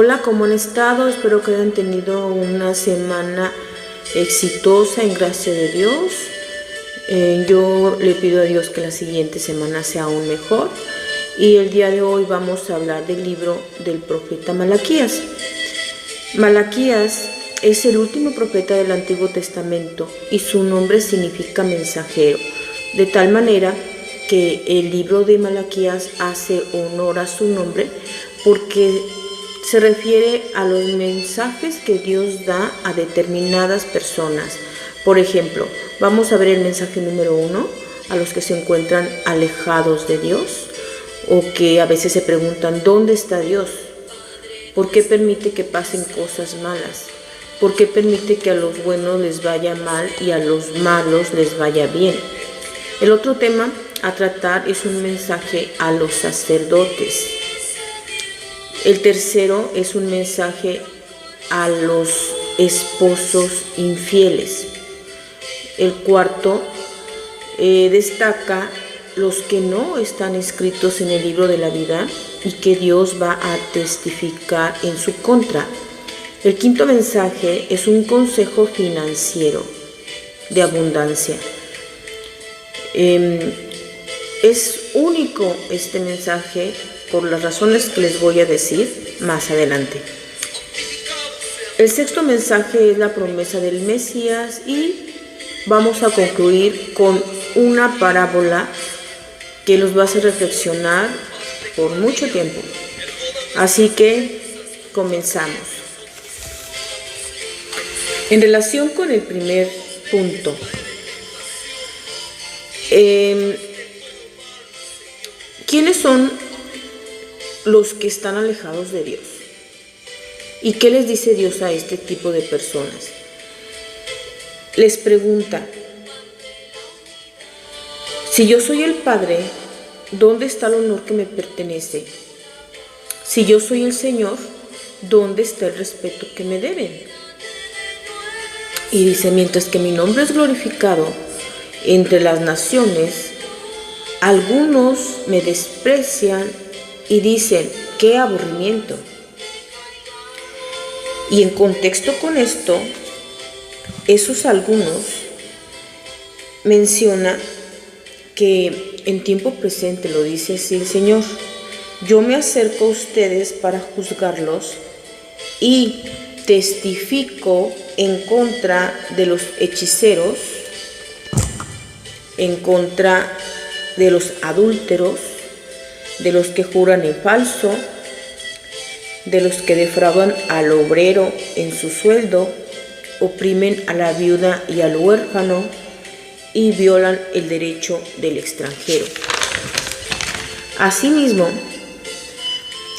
Hola, ¿cómo han estado? Espero que hayan tenido una semana exitosa en gracia de Dios. Yo le pido a Dios que la siguiente semana sea aún mejor. Y el día de hoy vamos a hablar del libro del profeta Malaquías. Malaquías es el último profeta del Antiguo Testamento y su nombre significa mensajero, de tal manera que el libro de Malaquías hace honor a su nombre porque se refiere a los mensajes que Dios da a determinadas personas. Por ejemplo, vamos a ver el mensaje número 1 a los que se encuentran alejados de Dios o que a veces se preguntan ¿dónde está Dios? ¿Por qué permite que pasen cosas malas? ¿Por qué permite que a los buenos les vaya mal y a los malos les vaya bien? El otro tema a tratar es un mensaje a los sacerdotes. El tercero es un mensaje a los esposos infieles. El cuarto destaca los que no están escritos en el libro de la vida y que Dios va a testificar en su contra. El quinto mensaje es un consejo financiero de abundancia. Es único este mensaje por las razones que les voy a decir más adelante. El sexto mensaje es la promesa del Mesías y vamos a concluir con una parábola que los va a hacer reflexionar por mucho tiempo. Así que comenzamos. En relación con el primer punto, ¿quiénes son los que están alejados de Dios? ¿Y qué les dice Dios a este tipo de personas? Les pregunta, si yo soy el Padre, ¿dónde está el honor que me pertenece? Si yo soy el Señor, ¿dónde está el respeto que me deben? Y dice, mientras que mi nombre es glorificado entre las naciones, algunos me desprecian y dicen, ¡qué aburrimiento! Y en contexto con esto, esos algunos menciona que en tiempo presente lo dice así el Señor, yo me acerco a ustedes para juzgarlos y testifico en contra de los hechiceros, en contra de los adúlteros, de los que juran en falso, de los que defraudan al obrero en su sueldo, oprimen a la viuda y al huérfano y violan el derecho del extranjero. Asimismo,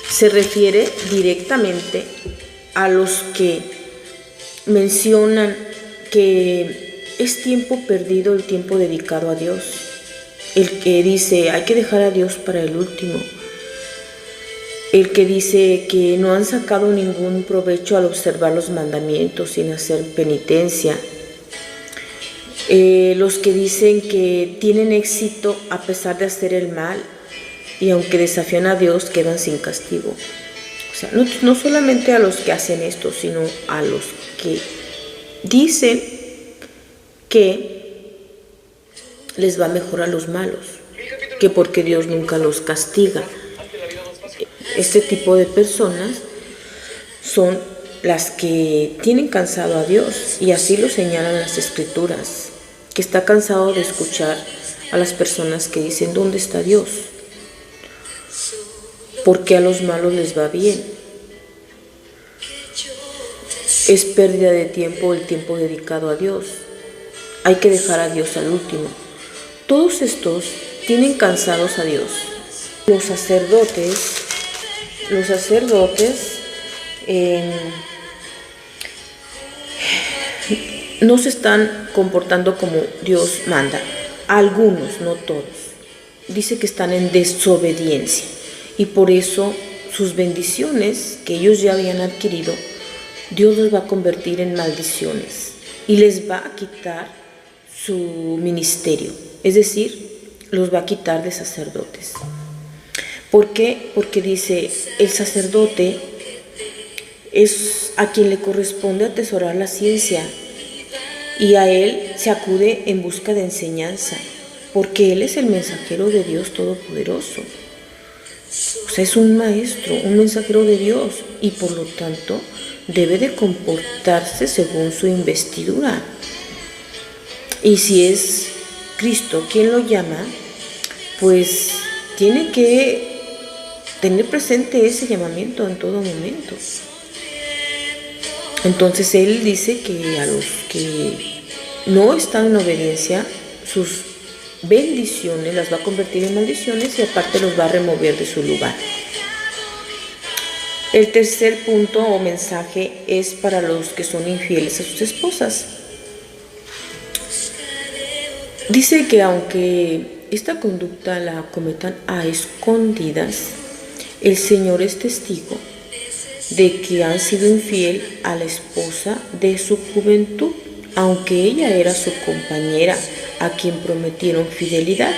se refiere directamente a los que mencionan que es tiempo perdido el tiempo dedicado a Dios. El que dice hay que dejar a Dios para el último. El que dice que no han sacado ningún provecho al observar los mandamientos sin hacer penitencia. Los que dicen que tienen éxito a pesar de hacer el mal y aunque desafían a Dios quedan sin castigo. O sea, no solamente a los que hacen esto, sino a los que dicen que les va mejor a los malos, que porque Dios nunca los castiga. Este tipo de personas son las que tienen cansado a Dios y así lo señalan las Escrituras, que está cansado de escuchar a las personas que dicen ¿dónde está Dios? Porque a los malos les va bien. Es pérdida de tiempo el tiempo dedicado a Dios. Hay que dejar a Dios al último. Todos estos tienen cansados a Dios. Los sacerdotes no se están comportando como Dios manda. Algunos, no todos. Dice que están en desobediencia y por eso sus bendiciones que ellos ya habían adquirido, Dios los va a convertir en maldiciones y les va a quitar su ministerio, es decir, los va a quitar de sacerdotes. ¿Por qué? Porque dice, el sacerdote es a quien le corresponde atesorar la ciencia, y a él se acude en busca de enseñanza, porque él es el mensajero de Dios Todopoderoso. O sea, es un maestro, un mensajero de Dios, y por lo tanto debe de comportarse según su investidura. Y si es Cristo quien lo llama, pues tiene que tener presente ese llamamiento en todo momento. Entonces él dice que a los que no están en obediencia, sus bendiciones las va a convertir en maldiciones y aparte los va a remover de su lugar. El tercer punto o mensaje es para los que son infieles a sus esposas. Dice que aunque esta conducta la cometan a escondidas, el Señor es testigo de que han sido infiel a la esposa de su juventud, aunque ella era su compañera a quien prometieron fidelidad.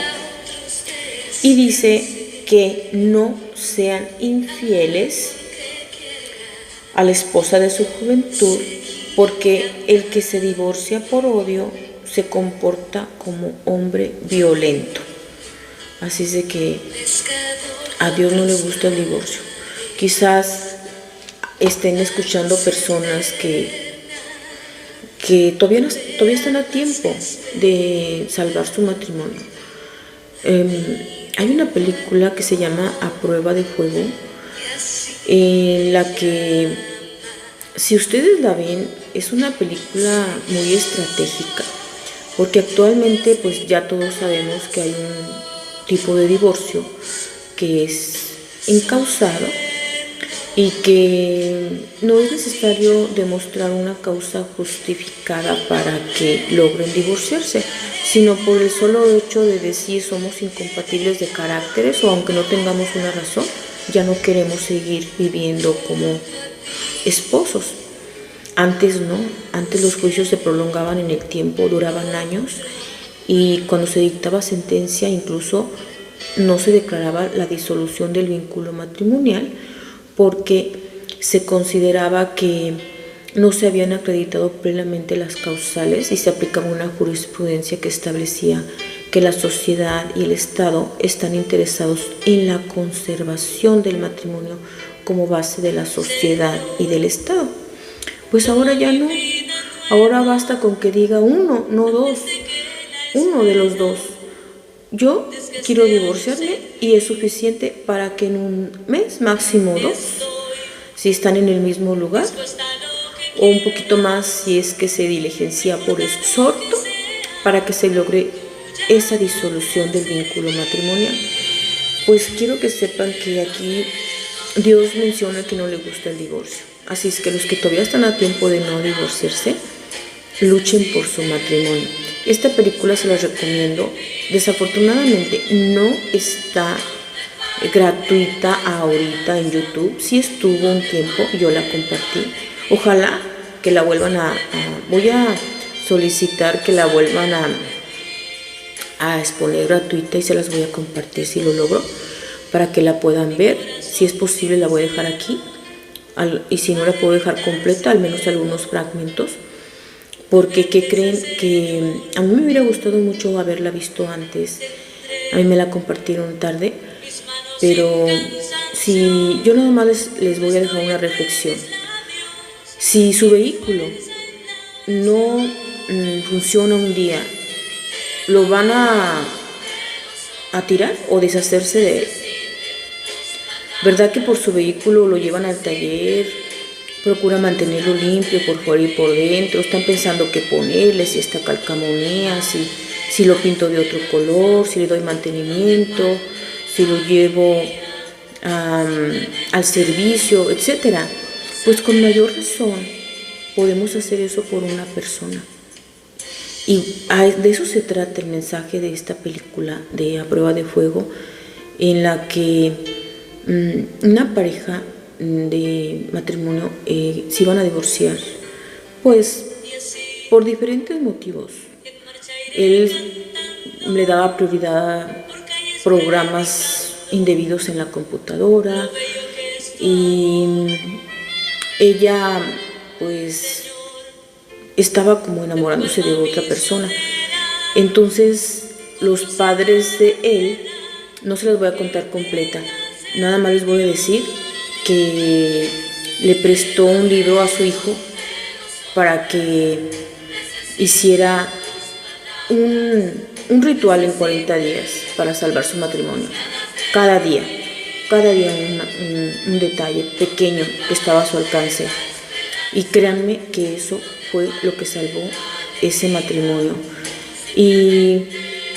Y dice que no sean infieles a la esposa de su juventud, porque el que se divorcia por odio se comporta como hombre violento. Así es de que a Dios no le gusta el divorcio. Quizás estén escuchando personas que todavía están a tiempo de salvar su matrimonio. Hay una película que se llama A Prueba de Fuego, en la que, si ustedes la ven, es una película muy estratégica, porque actualmente pues ya todos sabemos que hay un tipo de divorcio que es incausado y que no es necesario demostrar una causa justificada para que logren divorciarse, sino por el solo hecho de decir somos incompatibles de caracteres, o aunque no tengamos una razón, ya no queremos seguir viviendo como esposos. Antes no, antes los juicios se prolongaban en el tiempo, duraban años, y cuando se dictaba sentencia incluso no se declaraba la disolución del vínculo matrimonial, porque se consideraba que no se habían acreditado plenamente las causales y se aplicaba una jurisprudencia que establecía que la sociedad y el Estado están interesados en la conservación del matrimonio como base de la sociedad y del Estado. Pues ahora ya no, ahora basta con que diga uno, no dos, uno de los dos. Yo quiero divorciarme y es suficiente para que en un mes, máximo 2, si están en el mismo lugar, o un poquito más si es que se diligencia por exhorto, para que se logre esa disolución del vínculo matrimonial. Pues quiero que sepan que aquí Dios menciona que no le gusta el divorcio. Así es que los que todavía están a tiempo de no divorciarse, luchen por su matrimonio. Esta película se la recomiendo. Desafortunadamente no está gratuita ahorita en YouTube. Sí estuvo un tiempo, yo la compartí. Ojalá que la vuelvan voy a solicitar que la vuelvan a exponer gratuita, y se las voy a compartir si lo logro, para que la puedan ver. Si es posible la voy a dejar aquí, y si no la puedo dejar completa, al menos algunos fragmentos. Porque, ¿qué creen? Que a mí me hubiera gustado mucho haberla visto antes. A mí me la compartieron tarde. Pero si yo nada más les voy a dejar una reflexión. Si su vehículo no funciona un día, ¿lo van a tirar o deshacerse de él? ¿Verdad que por su vehículo lo llevan al taller? Procura mantenerlo limpio por fuera y por dentro. Están pensando qué ponerle, si esta calcamonía, si lo pinto de otro color, si le doy mantenimiento, si lo llevo al servicio, etcétera. Pues con mayor razón podemos hacer eso por una persona. Y de eso se trata el mensaje de esta película de A Prueba de Fuego, en la que una pareja de matrimonio se iban a divorciar, pues por diferentes motivos. Él le daba prioridad a programas indebidos en la computadora, y ella pues estaba como enamorándose de otra persona. Entonces los padres de él, no se las voy a contar completa, nada más les voy a decir que le prestó un libro a su hijo para que hiciera un ritual en 40 días para salvar su matrimonio. Cada día un detalle pequeño que estaba a su alcance. Y créanme que eso fue lo que salvó ese matrimonio. Y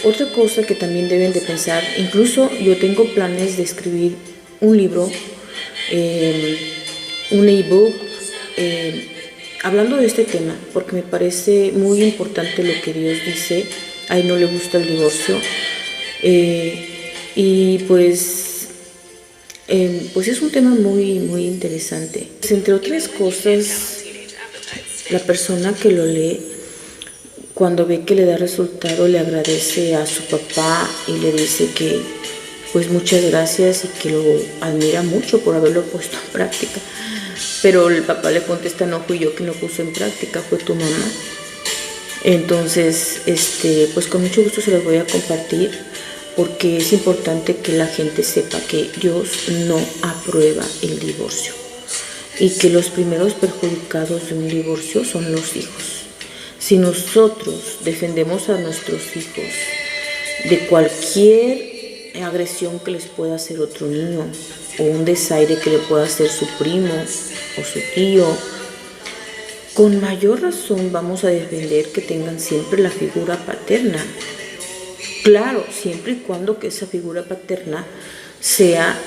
otra cosa que también deben de pensar, incluso yo tengo planes de escribir un libro, un ebook, hablando de este tema, porque me parece muy importante lo que Dios dice. A él no le gusta el divorcio. Y pues es un tema muy, muy interesante. Pues, entre otras cosas, la persona que lo lee, cuando ve que le da resultado, le agradece a su papá y le dice que pues muchas gracias y que lo admira mucho por haberlo puesto en práctica. Pero el papá le contesta: no fui yo quien lo puso en práctica, fue tu mamá. Entonces, pues con mucho gusto se los voy a compartir, porque es importante que la gente sepa que Dios no aprueba el divorcio y que los primeros perjudicados de un divorcio son los hijos. Si nosotros defendemos a nuestros hijos de cualquier agresión que les pueda hacer otro niño, o un desaire que le pueda hacer su primo o su tío, con mayor razón vamos a defender que tengan siempre la figura paterna. Claro, siempre y cuando que esa figura paterna sea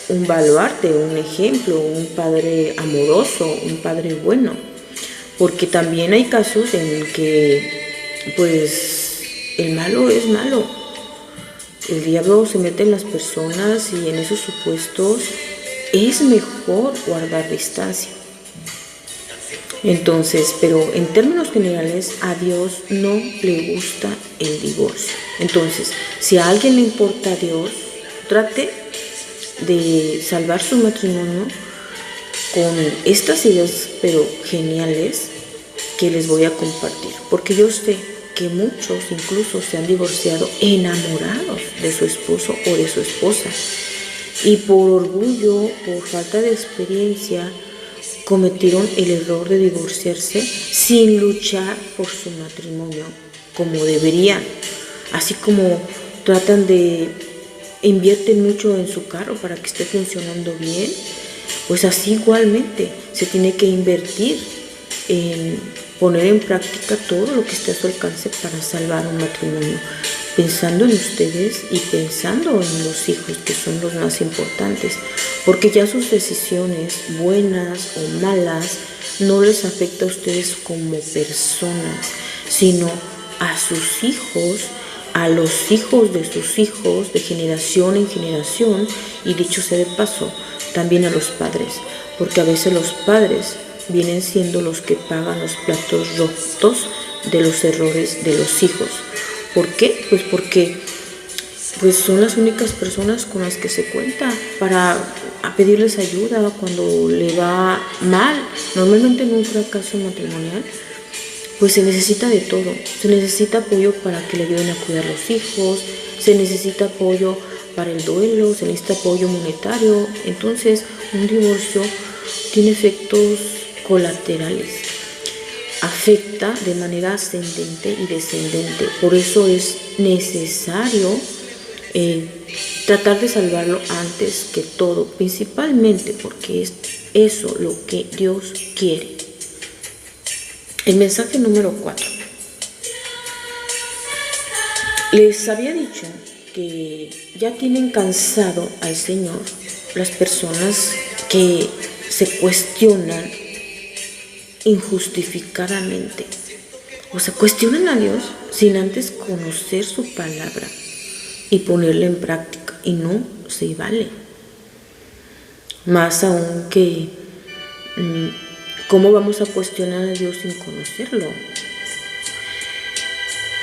un baluarte, un ejemplo, un padre amoroso, un padre bueno. Porque también hay casos en que pues el malo es malo. El diablo se mete en las personas y en esos supuestos es mejor guardar distancia. Entonces, pero en términos generales, a Dios no le gusta el divorcio. Entonces, si a alguien le importa a Dios, trate de salvar su matrimonio con estas ideas, pero geniales, que les voy a compartir. Porque yo sé que muchos incluso se han divorciado enamorados de su esposo o de su esposa. Y por orgullo, por falta de experiencia, cometieron el error de divorciarse sin luchar por su matrimonio como deberían. Así como invierten mucho en su carro para que esté funcionando bien, pues así igualmente se tiene que invertir en poner en práctica todo lo que esté a su alcance para salvar un matrimonio, pensando en ustedes y pensando en los hijos, que son los más importantes, porque ya sus decisiones, buenas o malas, no les afecta a ustedes como personas, sino a sus hijos, a los hijos de sus hijos, de generación en generación, y dicho sea de paso, también a los padres, porque a veces los padres vienen siendo los que pagan los platos rotos de los errores de los hijos. ¿Por qué? Pues porque son las únicas personas con las que se cuenta para pedirles ayuda cuando le va mal. Normalmente en un fracaso matrimonial, pues se necesita de todo. Se necesita apoyo para que le ayuden a cuidar los hijos, se necesita apoyo para el duelo, se necesita apoyo monetario. Entonces, un divorcio tiene efectos colaterales, afecta de manera ascendente y descendente. Por eso es necesario tratar de salvarlo antes que todo, principalmente porque es eso lo que Dios quiere. El mensaje número 4. Les había dicho que ya tienen cansado al Señor las personas que se cuestionan injustificadamente. O sea, cuestionan a Dios sin antes conocer su palabra y ponerla en práctica. Y no se vale. Más aún que, ¿cómo vamos a cuestionar a Dios sin conocerlo?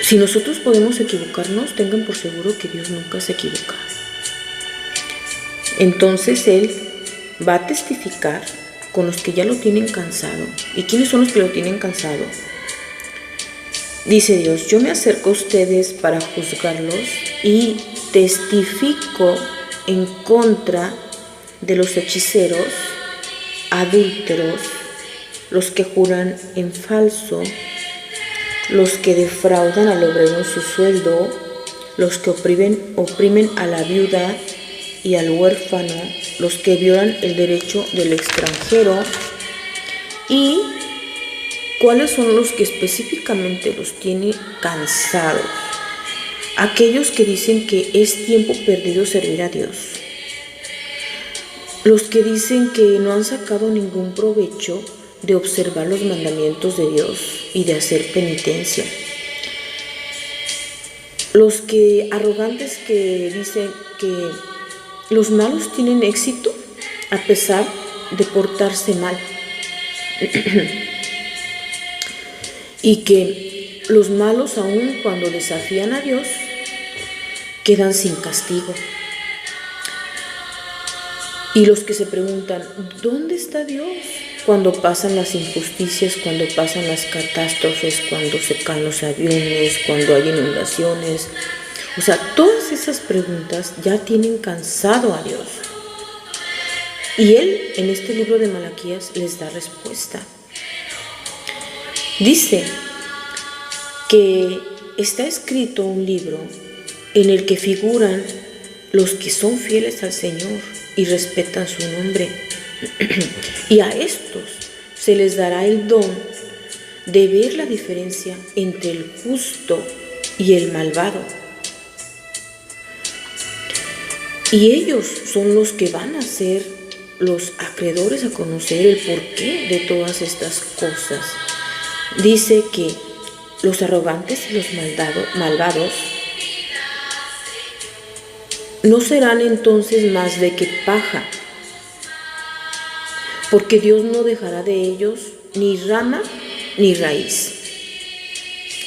Si nosotros podemos equivocarnos, tengan por seguro que Dios nunca se equivoca. Entonces Él va a testificar con los que ya lo tienen cansado. ¿Y quiénes son los que lo tienen cansado? Dice Dios, yo me acerco a ustedes para juzgarlos y testifico en contra de los hechiceros, adúlteros, los que juran en falso, los que defraudan al obrero en su sueldo, los que oprimen a la viuda y al huérfano, los que violan el derecho del extranjero. ¿Y cuáles son los que específicamente los tiene cansados? Aquellos que dicen que es tiempo perdido servir a Dios. Los que dicen que no han sacado ningún provecho de observar los mandamientos de Dios y de hacer penitencia. Los que arrogantes que dicen que los malos tienen éxito a pesar de portarse mal. Y que los malos, aun cuando desafían a Dios, quedan sin castigo. Y los que se preguntan, ¿dónde está Dios? Cuando pasan las injusticias, cuando pasan las catástrofes, cuando se caen los aviones, cuando hay inundaciones. O sea, todas esas preguntas ya tienen cansado a Dios. Y Él, en este libro de Malaquías, les da respuesta. Dice que está escrito un libro en el que figuran los que son fieles al Señor y respetan su nombre. Y a estos se les dará el don de ver la diferencia entre el justo y el malvado. Y ellos son los que van a ser los acreedores a conocer el porqué de todas estas cosas. Dice que los arrogantes y los malvados no serán entonces más de que paja, porque Dios no dejará de ellos ni rama ni raíz.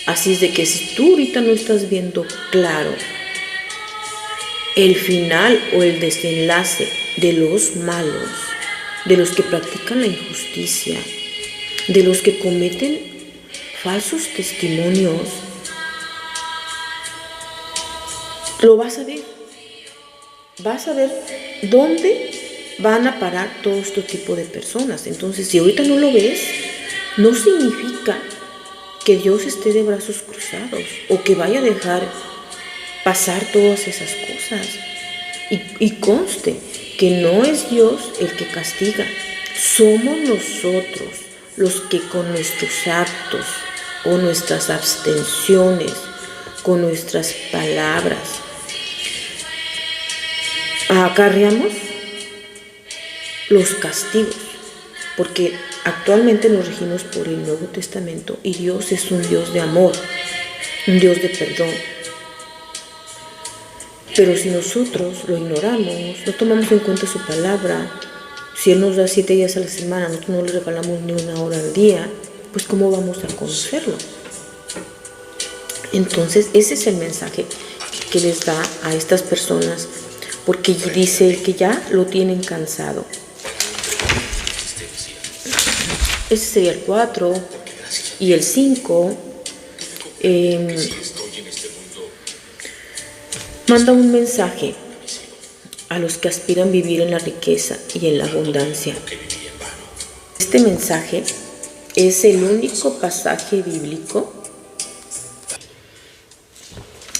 Así es de que si tú ahorita no estás viendo claro el final o el desenlace de los malos, de los que practican la injusticia, de los que cometen falsos testimonios, lo vas a ver. Vas a ver dónde van a parar todo este tipo de personas. Entonces, si ahorita no lo ves, no significa que Dios esté de brazos cruzados o que vaya a dejar pasar todas esas cosas. Y conste que no es Dios el que castiga. Somos nosotros los que con nuestros actos o nuestras abstenciones, con nuestras palabras, acarreamos los castigos, porque actualmente nos regimos por el Nuevo Testamento y Dios es un Dios de amor, un Dios de perdón. Pero si nosotros lo ignoramos, no tomamos en cuenta su palabra, si Él nos da 7 días a la semana, nosotros no le regalamos ni 1 hora al día, pues ¿cómo vamos a conocerlo? Entonces ese es el mensaje que les da a estas personas, porque dice que ya lo tienen cansado. Ese sería el 4 y el 5. Manda un mensaje a los que aspiran vivir en la riqueza y en la abundancia. Este mensaje es el único pasaje bíblico.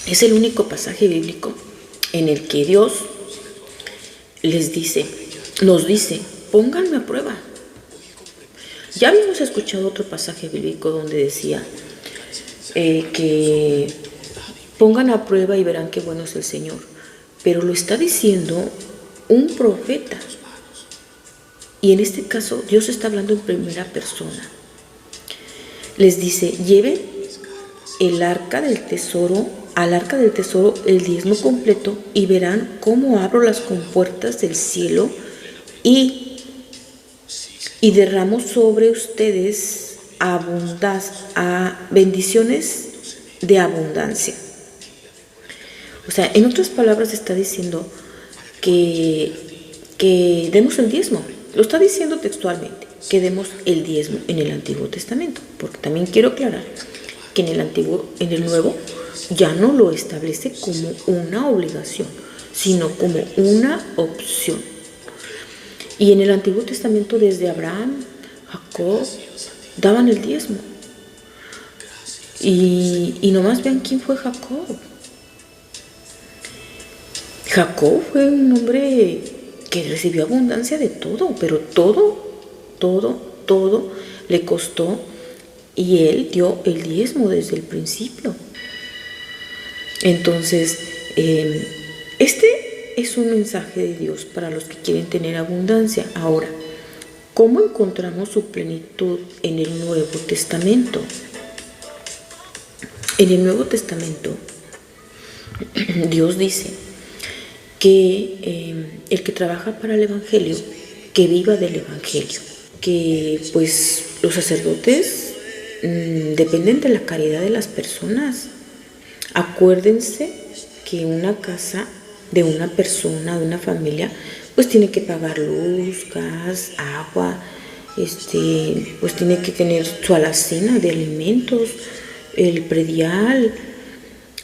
Es el único pasaje bíblico en el que Dios nos dice, pónganme a prueba. Ya habíamos escuchado otro pasaje bíblico donde decía que pongan a prueba y verán qué bueno es el Señor. Pero lo está diciendo un profeta. Y en este caso Dios está hablando en primera persona. Les dice, lleven al arca del tesoro el diezmo completo y verán cómo abro las compuertas del cielo y derramo sobre ustedes bendiciones de abundancia. O sea, en otras palabras está diciendo que demos el diezmo. Lo está diciendo textualmente. que demos el diezmo en el Antiguo Testamento, porque también quiero aclarar que en el Nuevo ya no lo establece como una obligación, sino como una opción. Y en el Antiguo Testamento, desde Abraham, Jacob, daban el diezmo. Y nomás vean quién fue Jacob. Jacob fue un hombre que recibió abundancia de todo, pero todo le costó, y él dio el diezmo desde el principio. Entonces, este es un mensaje de Dios para los que quieren tener abundancia. Ahora, ¿cómo encontramos su plenitud en el Nuevo Testamento? En el Nuevo Testamento, Dios dice que el que trabaja para el Evangelio, que viva del Evangelio, que pues los sacerdotes dependen de la caridad de las personas. Acuérdense que una casa de una persona, de una familia, pues tiene que pagar luz, gas, agua, pues tiene que tener su alacena de alimentos, el predial,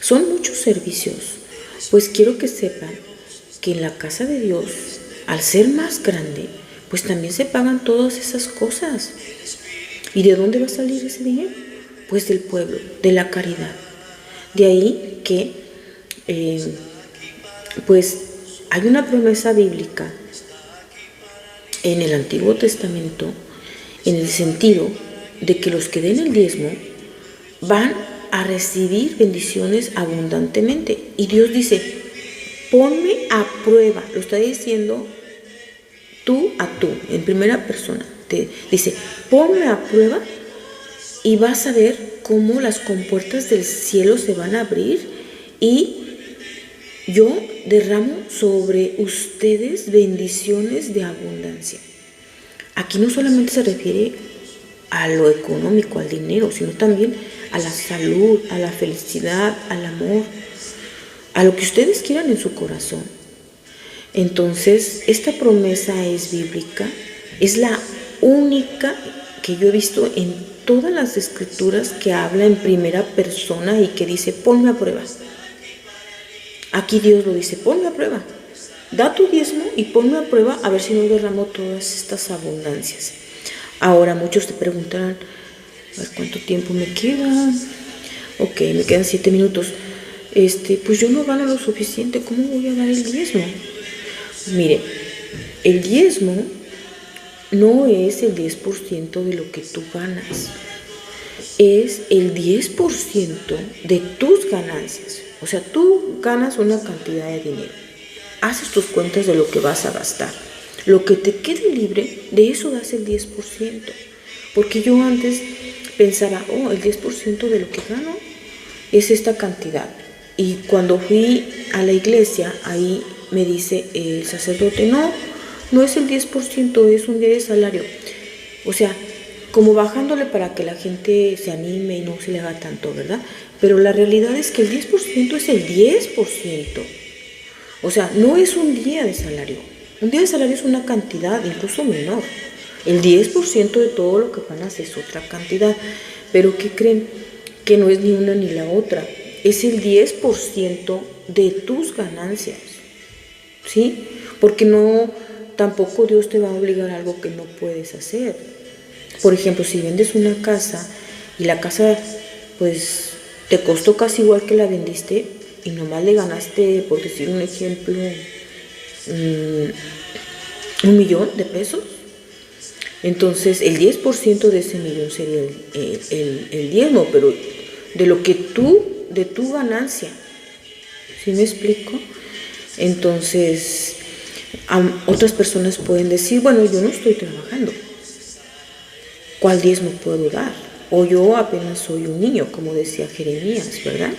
son muchos servicios. Pues quiero que sepan que en la casa de Dios, al ser más grande, pues también se pagan todas esas cosas. ¿Y de dónde va a salir ese dinero? Pues del pueblo, de la caridad. De ahí que pues hay una promesa bíblica en el Antiguo Testamento en el sentido de que los que den el diezmo van a recibir bendiciones abundantemente. Y Dios dice, ponme a prueba. Lo está diciendo tú a tú, en primera persona. Te dice, ponme a prueba y vas a ver cómo las compuertas del cielo se van a abrir y yo derramo sobre ustedes bendiciones de abundancia. Aquí no solamente se refiere a lo económico, al dinero, sino también a la salud, a la felicidad, al amor, a lo que ustedes quieran en su corazón. Entonces, esta promesa es bíblica, es la única que yo he visto en todas las escrituras que habla en primera persona y que dice, ponme a prueba. Aquí Dios lo dice, ponme a prueba. Da tu diezmo y ponme a prueba a ver si no derramo todas estas abundancias. Ahora muchos te preguntarán, a ver cuánto tiempo me queda. Ok, me quedan 7 minutos. Pues yo no gano lo suficiente, ¿cómo voy a dar el diezmo? Mire, el diezmo no es el 10% de lo que tú ganas, es el 10% de tus ganancias. O sea, tú ganas una cantidad de dinero, haces tus cuentas de lo que vas a gastar. Lo que te quede libre, de eso das el 10%. Porque yo antes pensaba, el 10% de lo que gano es esta cantidad. Y cuando fui a la iglesia, ahí me dice el sacerdote, no es el 10%, es un día de salario. O sea, como bajándole para que la gente se anime y no se le haga tanto, ¿verdad? Pero la realidad es que el 10% es el 10%. O sea, no es un día de salario. Un día de salario es una cantidad incluso menor. El 10% de todo lo que ganas es otra cantidad. Pero ¿qué creen? Que no es ni una ni la otra. Es el 10% de tus ganancias. ¿Sí? Porque tampoco Dios te va a obligar a algo que no puedes hacer. Por ejemplo, si vendes una casa y la casa pues te costó casi igual que la vendiste y nomás le ganaste, por decir un ejemplo, $1,000,000, entonces el 10% de ese millón sería el diezmo, pero de tu ganancia. ¿Sí me explico? Entonces, otras personas pueden decir, bueno, yo no estoy trabajando, ¿cuál diezmo puedo dar? O yo apenas soy un niño, como decía Jeremías, ¿verdad?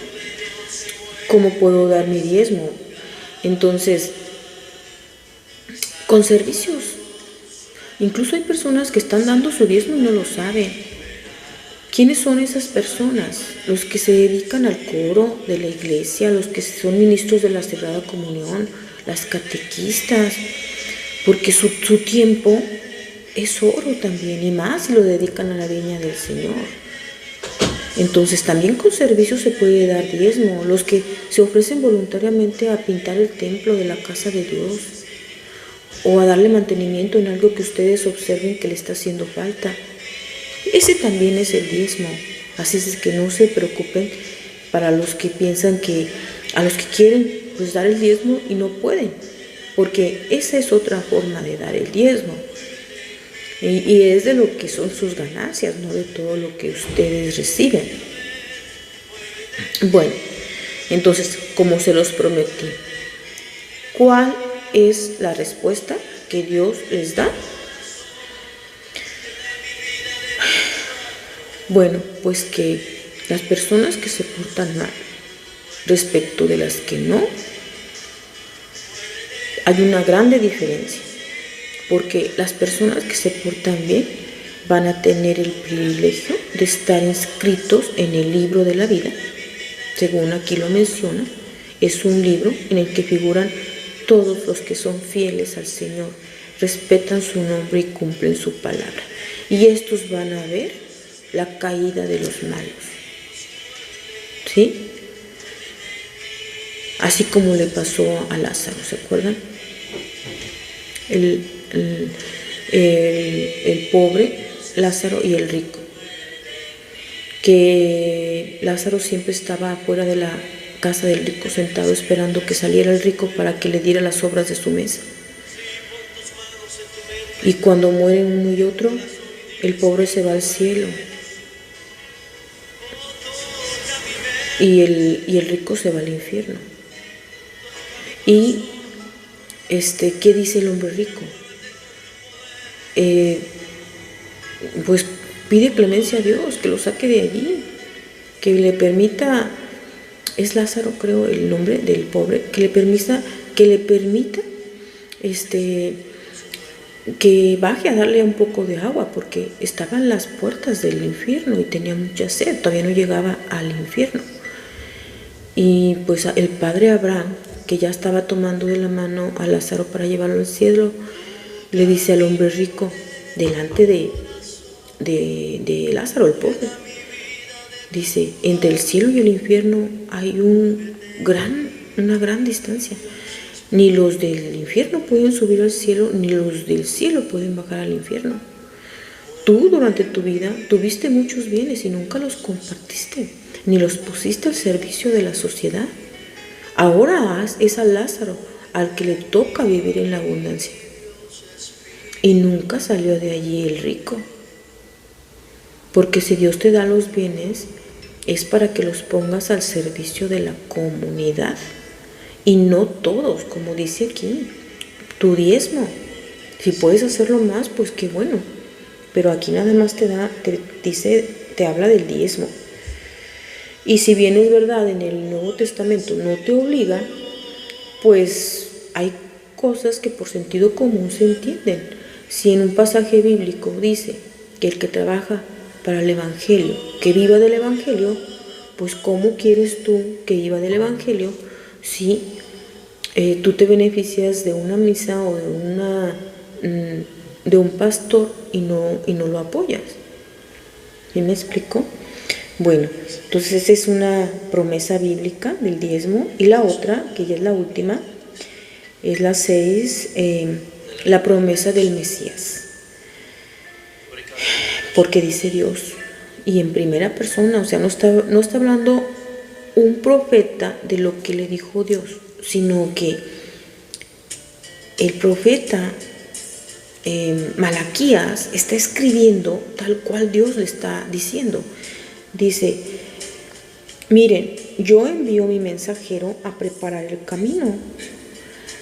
¿Cómo puedo dar mi diezmo? Entonces, con servicios. Incluso hay personas que están dando su diezmo y no lo saben. ¿Quiénes son esas personas? Los que se dedican al coro de la iglesia, los que son ministros de la Sagrada Comunión, las catequistas, porque su tiempo es oro también, y más si lo dedican a la viña del Señor. Entonces también con servicio se puede dar diezmo. Los que se ofrecen voluntariamente a pintar el templo de la casa de Dios, o a darle mantenimiento en algo que ustedes observen que le está haciendo falta, ese también es el diezmo. Así es que no se preocupen para los que piensan que a los que quieren pues dar el diezmo y no pueden, porque esa es otra forma de dar el diezmo, y es de lo que son sus ganancias, no de todo lo que ustedes reciben. Bueno, entonces, como se los prometí, ¿cuál es la respuesta que Dios les da? Bueno, pues que las personas que se portan mal respecto de las que no, hay una grande diferencia, porque las personas que se portan bien van a tener el privilegio de estar inscritos en el libro de la vida. Según aquí lo menciona, es un libro en el que figuran todos los que son fieles al Señor, respetan su nombre y cumplen su palabra. Y estos van a ver la caída de los malos, ¿sí? Así como le pasó a Lázaro, ¿se acuerdan? El pobre Lázaro y el rico, que Lázaro siempre estaba afuera de la casa del rico sentado esperando que saliera el rico para que le diera las obras de su mesa. Y cuando mueren uno y otro, el pobre se va al cielo y el rico se va al infierno. Y ¿qué dice el hombre rico? Pues pide clemencia a Dios, que lo saque de allí, que le permita, es Lázaro creo el nombre del pobre, que le permita que baje a darle un poco de agua, porque estaba en las puertas del infierno y tenía mucha sed, todavía no llegaba al infierno. Y pues el padre Abraham, que ya estaba tomando de la mano a Lázaro para llevarlo al cielo, le dice al hombre rico, delante de Lázaro, el pobre, dice, entre el cielo y el infierno hay una gran distancia. Ni los del infierno pueden subir al cielo, ni los del cielo pueden bajar al infierno. Tú durante tu vida tuviste muchos bienes y nunca los compartiste, ni los pusiste al servicio de la sociedad. Ahora es a Lázaro al que le toca vivir en la abundancia. Y nunca salió de allí el rico. Porque si Dios te da los bienes, es para que los pongas al servicio de la comunidad. Y no todos, como dice aquí, tu diezmo. Si puedes hacerlo más, pues qué bueno. Pero aquí nada más te habla del diezmo. Y si bien es verdad, en el Nuevo Testamento no te obliga, pues hay cosas que por sentido común se entienden. Si en un pasaje bíblico dice que el que trabaja para el Evangelio, que viva del Evangelio, pues ¿cómo quieres tú que viva del Evangelio si tú te beneficias de una misa o de un pastor y no lo apoyas? ¿Sí me explico? Bueno, entonces esa es una promesa bíblica del diezmo. Y la otra, que ya es la última, es la 6, la promesa del Mesías. Porque dice Dios, y en primera persona, o sea, no está hablando un profeta de lo que le dijo Dios, sino que el profeta Malaquías está escribiendo tal cual Dios le está diciendo. Dice, miren, yo envío mi mensajero a preparar el camino.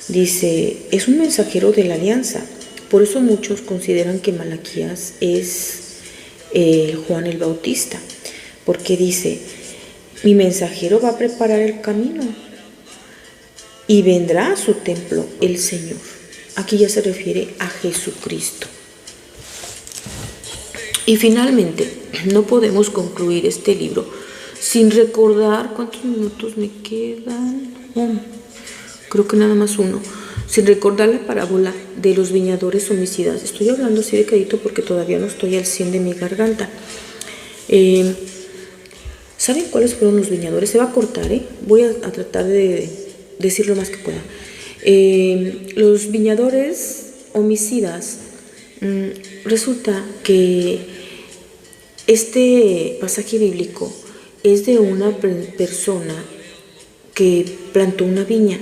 Dice, es un mensajero de la alianza. Por eso muchos consideran que Malaquías es Juan el Bautista, porque dice, mi mensajero va a preparar el camino y vendrá a su templo el Señor. Aquí ya se refiere a Jesucristo. Y finalmente, no podemos concluir este libro sin recordar, ¿cuántos minutos me quedan? Creo que nada más uno. sin recordar la parábola de los viñadores homicidas. Estoy hablando así de quedito porque todavía no estoy al 100 de mi garganta. ¿Saben cuáles fueron los viñadores? Se va a cortar, voy a tratar de decir lo más que pueda. Los viñadores homicidas, resulta que este pasaje bíblico es de una persona que plantó una viña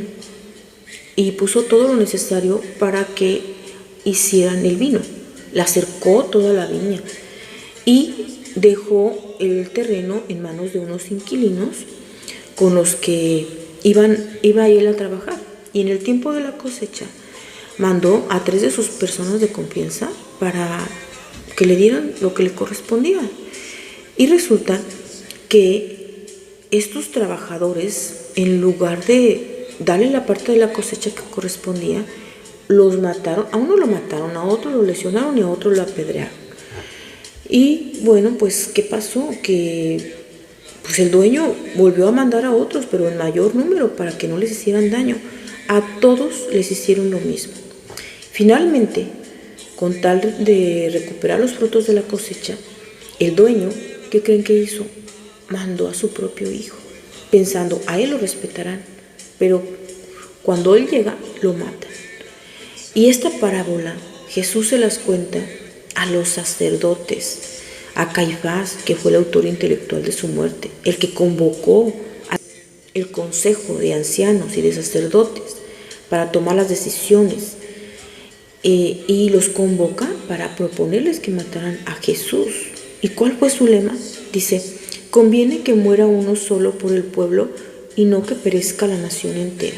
y puso todo lo necesario para que hicieran el vino. Le acercó toda la viña y dejó el terreno en manos de unos inquilinos con los que iba él a trabajar. Y en el tiempo de la cosecha mandó a 3 de sus personas de confianza para que le dieran lo que le correspondía. Y resulta que estos trabajadores, en lugar de darle la parte de la cosecha que correspondía, los mataron. A uno lo mataron, a otro lo lesionaron y a otro lo apedrearon. Y bueno, pues ¿qué pasó? Que pues el dueño volvió a mandar a otros, pero en mayor número, para que no les hicieran daño. A todos les hicieron lo mismo. Finalmente, con tal de recuperar los frutos de la cosecha, el dueño, ¿qué creen que hizo? Mandó a su propio hijo, pensando, a él lo respetarán, pero cuando él llega, lo matan. Y esta parábola Jesús se las cuenta a los sacerdotes, a Caifás, que fue el autor intelectual de su muerte, el que convocó el consejo de ancianos y de sacerdotes para tomar las decisiones, y los convoca para proponerles que mataran a Jesús. ¿Y cuál fue su lema? Dice, conviene que muera uno solo por el pueblo y no que perezca la nación entera.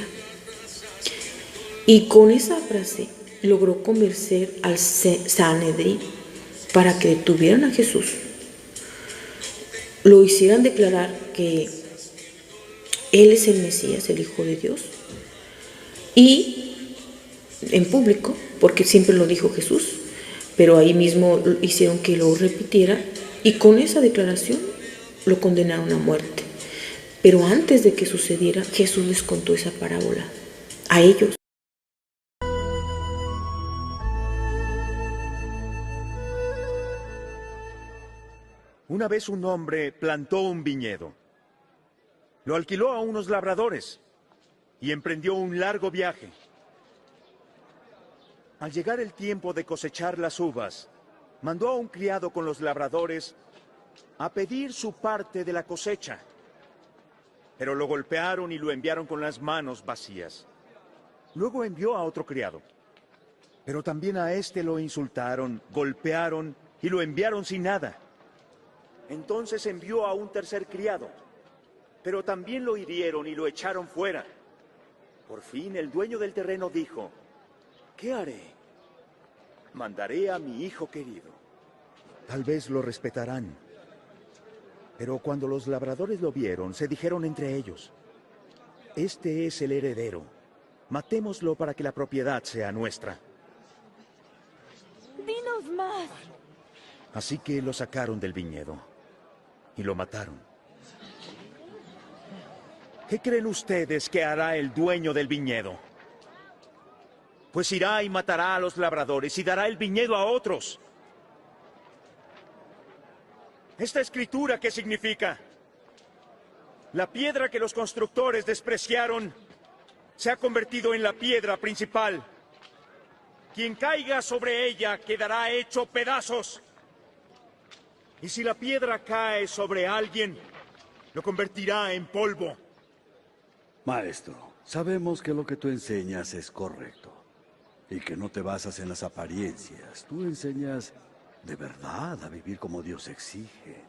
Y con esa frase logró convencer al Sanedrín para que detuvieran a Jesús, lo hicieran declarar que Él es el Mesías, el Hijo de Dios, y en público, porque siempre lo dijo Jesús, pero ahí mismo hicieron que lo repitiera, y con esa declaración lo condenaron a muerte. Pero antes de que sucediera, Jesús les contó esa parábola a ellos. Una vez un hombre plantó un viñedo, lo alquiló a unos labradores y emprendió un largo viaje. Al llegar el tiempo de cosechar las uvas, mandó a un criado con los labradores a pedir su parte de la cosecha, pero lo golpearon y lo enviaron con las manos vacías. Luego envió a otro criado, pero también a este lo insultaron, golpearon y lo enviaron sin nada. Entonces envió a un tercer criado, pero también lo hirieron y lo echaron fuera. Por fin el dueño del terreno dijo, ¿qué haré? Mandaré a mi hijo querido. Tal vez lo respetarán. Pero cuando los labradores lo vieron, se dijeron entre ellos, este es el heredero, matémoslo para que la propiedad sea nuestra. ¡Dinos más! Así que lo sacaron del viñedo y lo mataron. ¿Qué creen ustedes que hará el dueño del viñedo? Pues irá y matará a los labradores y dará el viñedo a otros. ¿Esta escritura qué significa? La piedra que los constructores despreciaron se ha convertido en la piedra principal. Quien caiga sobre ella quedará hecho pedazos. Y si la piedra cae sobre alguien, lo convertirá en polvo. Maestro, sabemos que lo que tú enseñas es correcto y que no te basas en las apariencias. Tú enseñas de verdad a vivir como Dios exige.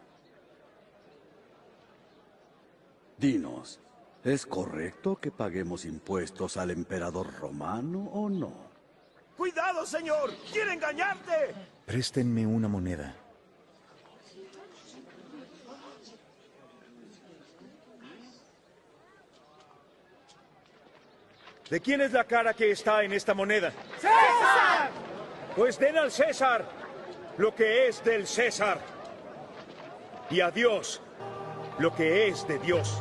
Dinos, ¿es correcto que paguemos impuestos al emperador romano o no? ¡Cuidado, señor! ¡Quiere engañarte! Préstenme una moneda. ¿De quién es la cara que está en esta moneda? ¡César! Pues den al César lo que es del César, y a Dios lo que es de Dios.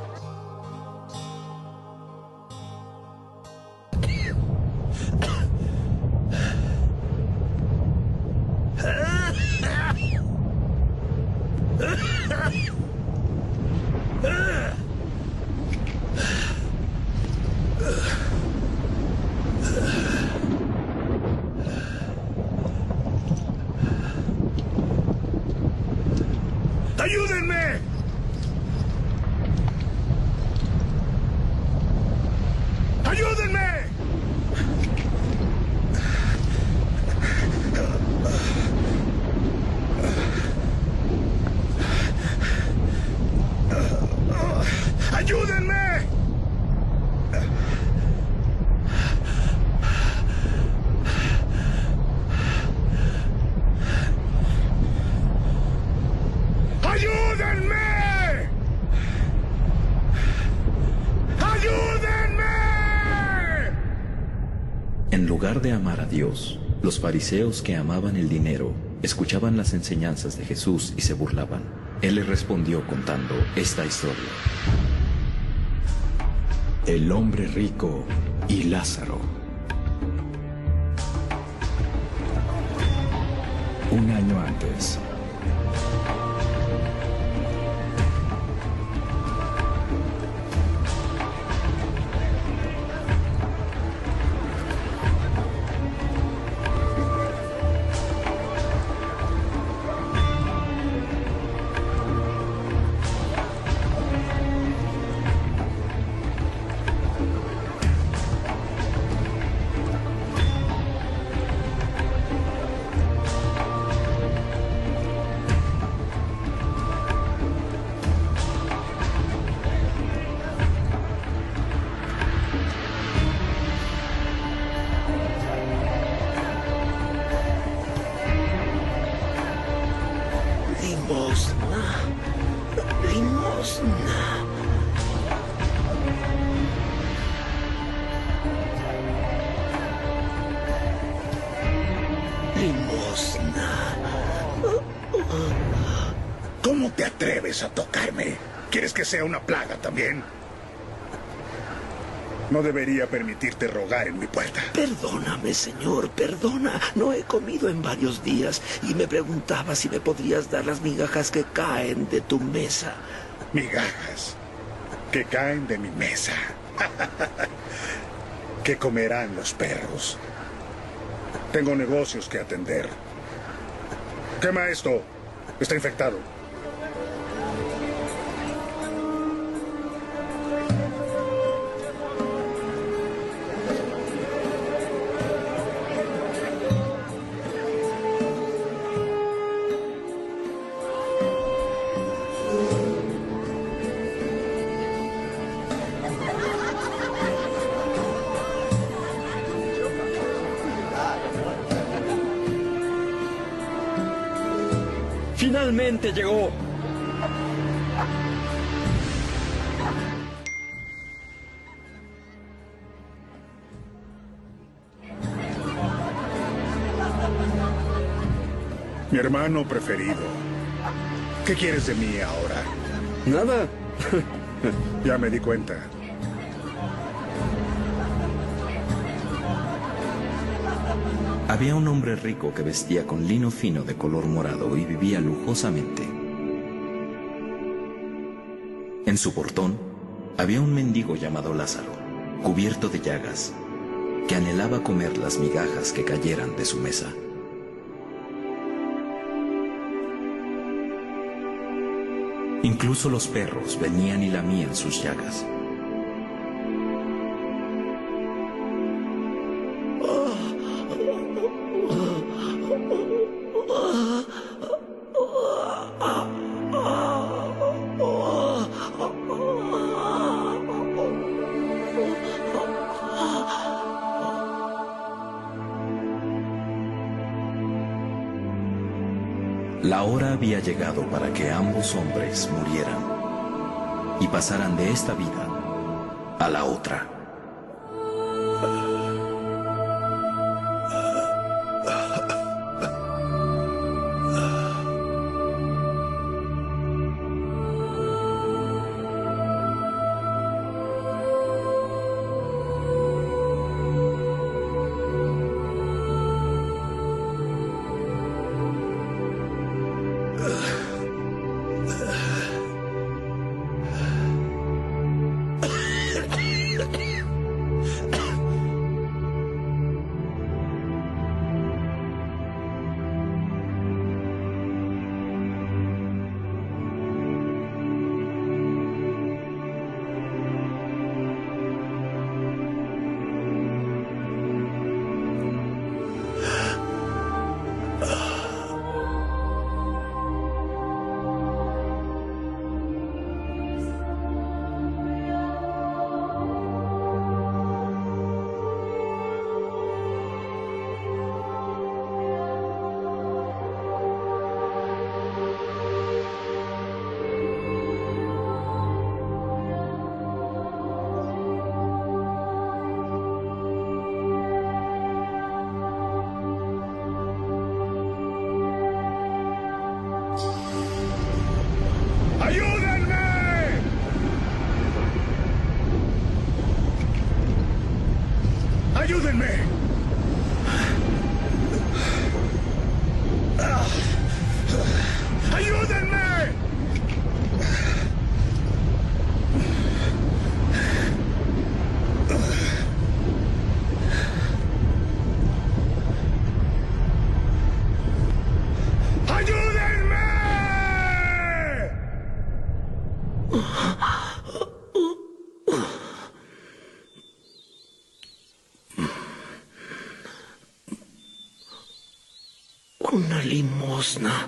¡Ayúdenme! ¡Ayúdenme! ¡Ayúdenme! En lugar de amar a Dios, los fariseos que amaban el dinero escuchaban las enseñanzas de Jesús y se burlaban. Él les respondió contando esta historia. El hombre rico y Lázaro. Un año antes. Limosna. Limosna. ¿Cómo te atreves a tocarme? ¿Quieres que sea una plaga también? No debería permitirte rogar en mi puerta. Perdóname, señor, perdona. No he comido en varios días y me preguntaba si me podrías dar las migajas que caen de tu mesa. Migajas que caen de mi mesa. ¿Qué comerán los perros? Tengo negocios que atender. Quema esto. Está infectado. ¡Finalmente llegó! Mi hermano preferido. ¿Qué quieres de mí ahora? Nada. Ya me di cuenta. Había un hombre rico que vestía con lino fino de color morado y vivía lujosamente. En su portón había un mendigo llamado Lázaro, cubierto de llagas, que anhelaba comer las migajas que cayeran de su mesa. Incluso los perros venían y lamían sus llagas. La hora había llegado para que ambos hombres murieran y pasaran de esta vida a la otra. una limosna.